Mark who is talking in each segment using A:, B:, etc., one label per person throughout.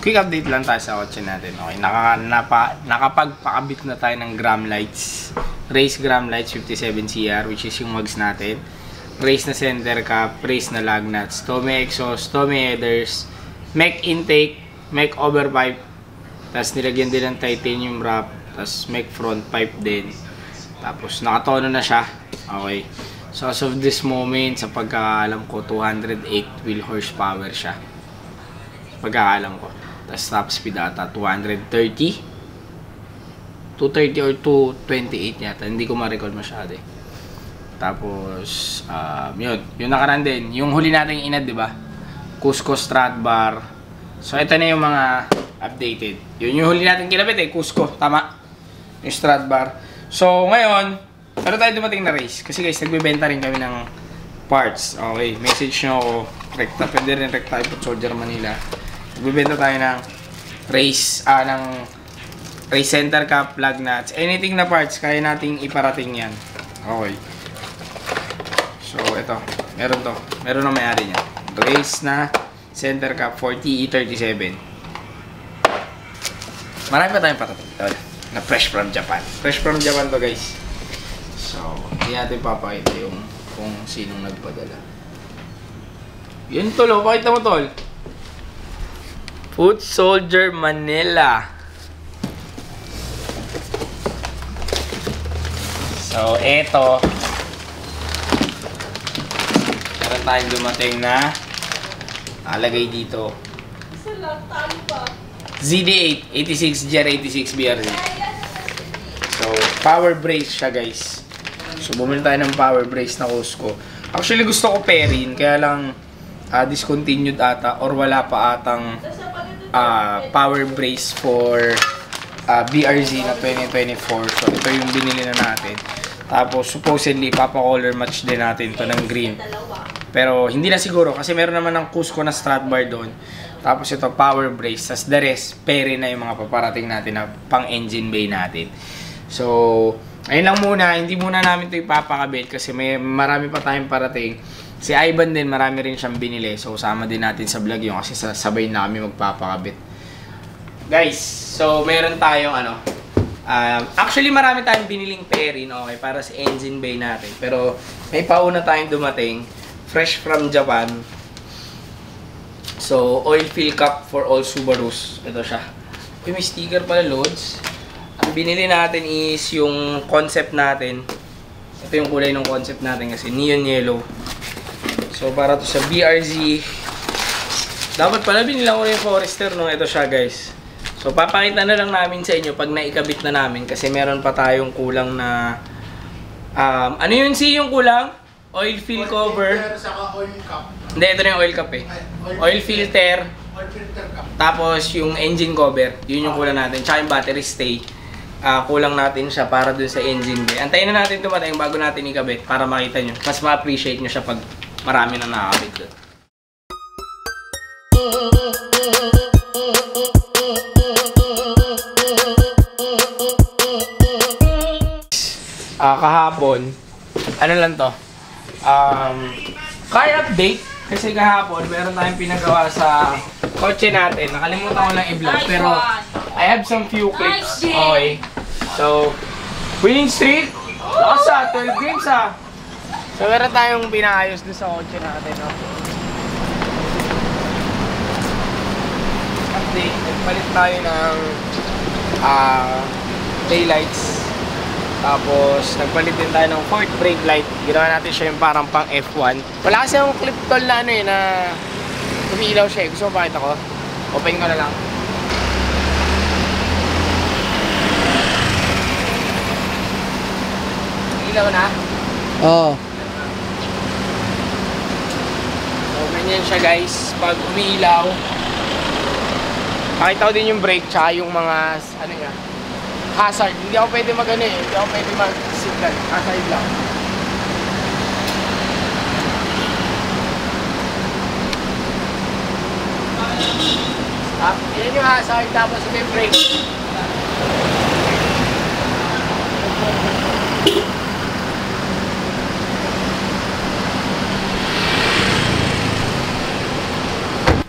A: Quick update lang tayo sa kotse natin. Okay, nakapagpakabit na tayo ng gram lights. Race gram lights 57CR, which is yung mags natin. Race na center cap, race na lug nuts, Tommy exhaust, Tommy headers, mech intake, mech overpipe, tapos nilagyan din ng titanium wrap, tapos mech front pipe din. Tapos nakatono na siya. Okay. So as of this moment, sa pagkakaalam ko, 208 wheel horsepower siya. Pagkakaalam ko. Tapos top speed ata 230 or 228 yata. Hindi ko ma-recall masyado eh. Tapos yun nakaraan din. Yung huli natin inad, di ba? Cusco Strat Bar. So ito na yung mga updated. Yun yung huli natin kinabit eh, Cusco, tama. Yung Strat Bar. So ngayon, pero tayo dumating na race. Kasi guys, nagbebenta rin kami ng parts. Okay, message nyo ako. Rekta, pwede rin rekta ipot Soldier Manila. Nagbebenta tayo ng race center cap, lug nuts, anything na parts, kaya nating iparating yan. Okay. So, ito. Meron na may-ari niya. Race na center cap 40E37. Marami pa tayong parating. Na fresh from Japan. Fresh from Japan to, guys. So, hindi natin papakita yung kung sinong nagpadala. Yun, tol. Pakita mo, tol. Foot Soldier Manila. So, eto. Meron tayong dumating na nakalagay dito. ZD8 86 GR86 BRZ. So, power brace siya, guys. So, bumili tayo ng power brace na Cusco. Actually, gusto ko pairing. Kaya lang discontinued ata or wala pa atang power brace for BRZ na 2024. So, ito yung binili na natin. Tapos, supposedly, papa-color match din natin to ng green. Pero, hindi na siguro kasi meron naman ng Cusco na Strat Bar doon. Tapos, ito, power brace. Tapos, the rest, pere na yung mga paparating natin na pang-engine bay natin. So, ayun lang muna. Hindi muna namin ito ipapakabit kasi may marami pa tayong parating. Si Ivan din, marami rin siyang binili. So, sama din natin sa vlog yung kasi sabay na kami magpapakabit. Guys, so meron tayong actually marami tayong biniling pairing, okay, para sa engine bay natin. Pero may pauna tayong dumating, fresh from Japan. So, oil fill cup for all Subarus. Ito siya. May sticker pala, loads. Ang binili natin is yung concept natin. Ito yung kulay ng concept natin kasi neon yellow. So, para to sa BRZ. Dapat pala binilang ko yung Forester, no? Ito siya, guys. So, papakita na lang namin sa inyo pag naikabit na namin. Kasi meron pa tayong kulang na... ano yun yung kulang? Oil fill cover.
B: Oil filter, saka oil cup.
A: Hindi, ito na yung oil cup eh. Oil filter.
B: Oil filter cup.
A: Tapos, yung engine cover. Yun yung kulang natin. Tsaka yung battery stay. Kulang natin siya para dun sa engine bay. Antayin na natin tumatay bago natin ikabit para makita nyo. Mas ma-appreciate nyo siya pag marami na nakakabit doon. Kahapon, ano lang to? Car update. Kasi kahapon, meron tayong pinagawa sa kotse natin. Nakalimutan ko lang i-vlog. Pero, I have some few clips. Okay. So, winning streak. Lasa, 12 games ah. So, meron tayong pinaayos doon sa kotse natin, no? Update. Nagpalit tayo ng taillights. Tapos, nagpalit din tayo ng fourth brake light. Ginawa natin siya yung parang pang F1. Wala kasi yung clip tool na ano eh, na umiilaw siya eh. Gusto mo pakita ko? Open ko na lang. Umiilaw na?
C: Oo.
A: So, ganyan siya guys. Pag umiilaw, Pakita ko din yung brake tsaka yung mga, ano niya, hazard. Hindi ako pwede mag-ano eh. Hindi ako pwede mag-signal. Hazard lang. Yan yung hazard, tapos ito yung brake.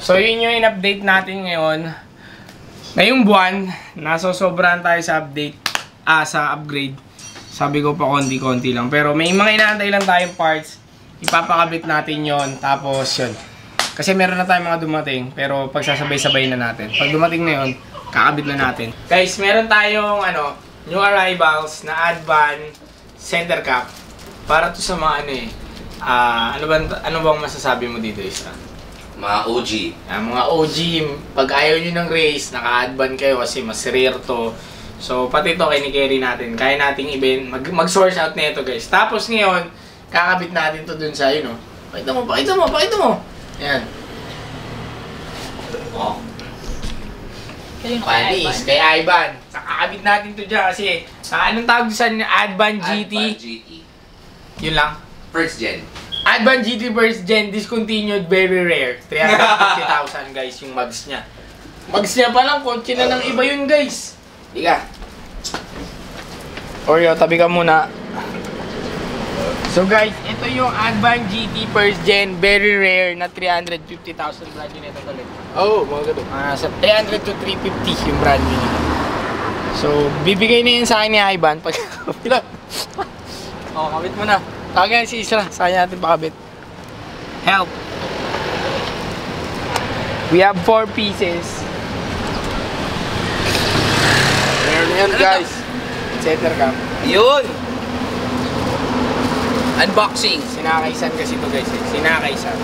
A: So yun yung in-update natin ngayon. Ngayong buwan, nasosobrahan tayo sa update, sa upgrade. Sabi ko pa konti-konti lang. Pero may mga inaantay lang tayong parts. Ipapakabit natin yon. Tapos yun. Kasi meron na tayong mga dumating. Pero pagsasabay-sabay na natin. Pag dumating na yun, kakabit na natin. Guys, meron tayong new arrivals na Advan center cap. Para to sa mga ano bang masasabi mo dito, Isra?
C: Mga OG.
A: Mga OG, pag ayaw nyo ng race, naka-advan kayo kasi mas rare to. So, pati ito kini-carry natin. Kaya nating mag-source out nito, guys. Tapos ngayon, kakabit natin to dun sa, pakita mo. Yan. Oh. Panis, kay Ivan. Kakabit natin to dyan kasi, anong tawag sa Advan GT?
C: Advan GT.
A: Yun lang.
C: First gen.
A: Advan GT first gen, discontinued, very rare. 350,000 guys yung mags niya. Mags niya pa lang, kotse na ng iba yun guys. Diga. Oreo, tabi ka muna. So guys, ito yung Advan GT first gen, very rare na 350,000 brand new nito talaga.
B: Oh, mga ganun.
A: Sa 300 to 350 yung brand new nito. So, bibigay na yun sa akin ni Ivan pag oh, kabit mo na. Tawagin si Isra, saan natin pakabit. Help! We have 4 pieces. Meron yan guys. Center cam.
C: Yun! Unboxing.
A: Sinakaisan kasi ito guys. Sinakaisan.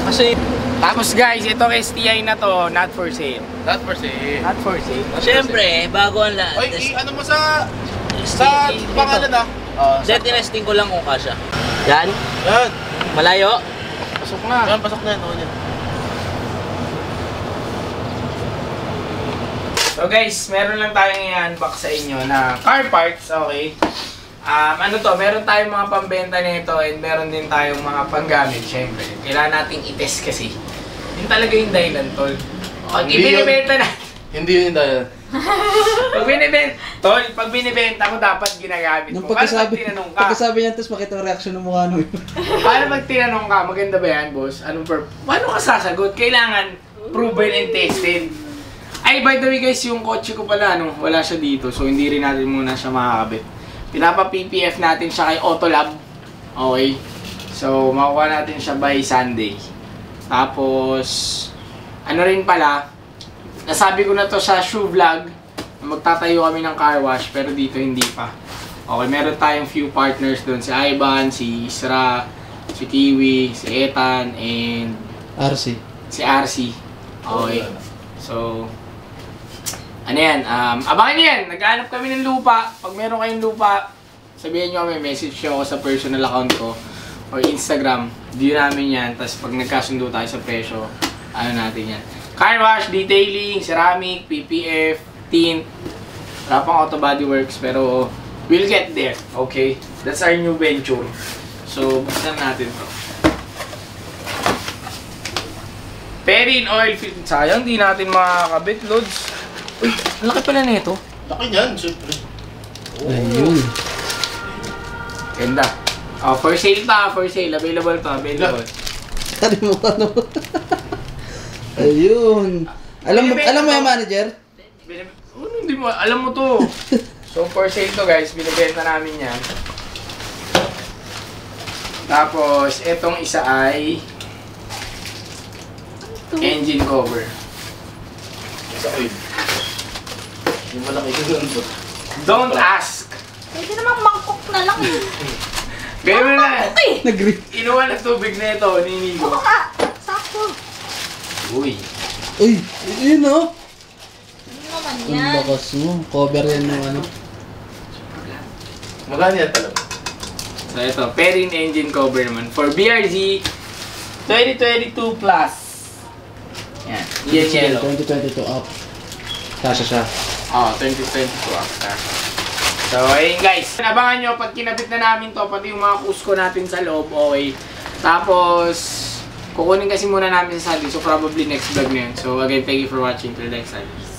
C: Kasi,
A: Tapos guys, itong STI na to, not for sale.
B: Not for sale.
A: Not for sale.
C: syempre, bago ang lahat.
B: Oy, ano mo sa pangalan ah?
C: Testing ko lang kung kasha. Yan?
B: Yan.
C: Malayo?
A: Pasok na.
B: Yan, pasok na yan. Yan.
A: So guys, meron lang tayong i-unbox sa inyo na car parts, okay? Meron tayong mga pambenta nito and meron din tayong mga panggamit, syempre. Kailangan nating i-test kasi. Yun talaga yung dahilan, tol. Pag ibinibenta na.
B: Hindi yun yung dahil.
A: Pag binibenta mo, dapat ginagamit mo. Paano pag tinanong ka?
D: Pagkasabi niya, tapos makita ang reaction ng mukha nyo.
A: Paano pag tinanong ka, maganda ba yan, boss? Paano ka sasagot? Kailangan proven and tested. Ay, by the way guys, yung kotse ko pala, wala siya dito. So, hindi rin natin muna siya makakabit. Pinapa-PPF natin siya kay Autolab. Okay? So, makuha natin siya by Sunday. Tapos, rin pala, nasabi ko na to sa shoe vlog, magtatayo kami ng car wash, pero dito hindi pa. Okay, meron tayong few partners doon. Si Ivan, si Isra, si Kiwi, si Ethan, and
D: RC.
A: si RC. Okay. So, abangan nyo yan. Naghahanap kami ng lupa. Pag meron kayong lupa, sabihin nyo kami, message nyo ako sa personal account ko or Instagram. View namin yan. Tapos pag nagkasundo tayo sa presyo, natin yan. Car wash, detailing, ceramic, PPF, tint. Wala pang auto body works, pero we'll get there. Okay? That's our new venture. So, buksan natin to. Perrin oil filter. Sayang, di natin makakabit, Lods. Uy, ang laki pala nito.
B: Laki niyan, siyempre.
D: Ayun.
A: Ganda. For sale pa, for sale. Available pa, available.
D: Sabi mo ano? Ayun. Alam mo yung manager?
A: Hindi mo, alam mo to. So, for sale to guys, binibenta namin yan. Tapos, etong isa ay engine cover.
B: Sa oil. Yung malaki yun to.
A: Don't ask.
E: Pwede namang mangkok na lang.
A: Kaya mo na.
D: Nag-grip.
A: Inuwa ng tubig na ito, ninigo.
E: Oo nga. Sakto.
A: Uy.
D: Uy, yun o.
E: Hindi naman
D: Ang
E: yan.
D: lakas mo. Cover yan ng ano.
B: Magkano yan talaga?
A: So, ito. Perrin engine cover naman. For BRZ 2022 plus.
C: Yan.
A: Yan yellow.
D: 2022 up. Kasha siya.
A: Oh, 2022 after. So, ayun guys. Abangan nyo, pag kinabit na namin to, pati yung mga kusko natin sa loob, okay. Tapos, kukunin kasi muna namin sa Sally. So, probably next vlog na yun. So, again, thank you for watching. Till next time.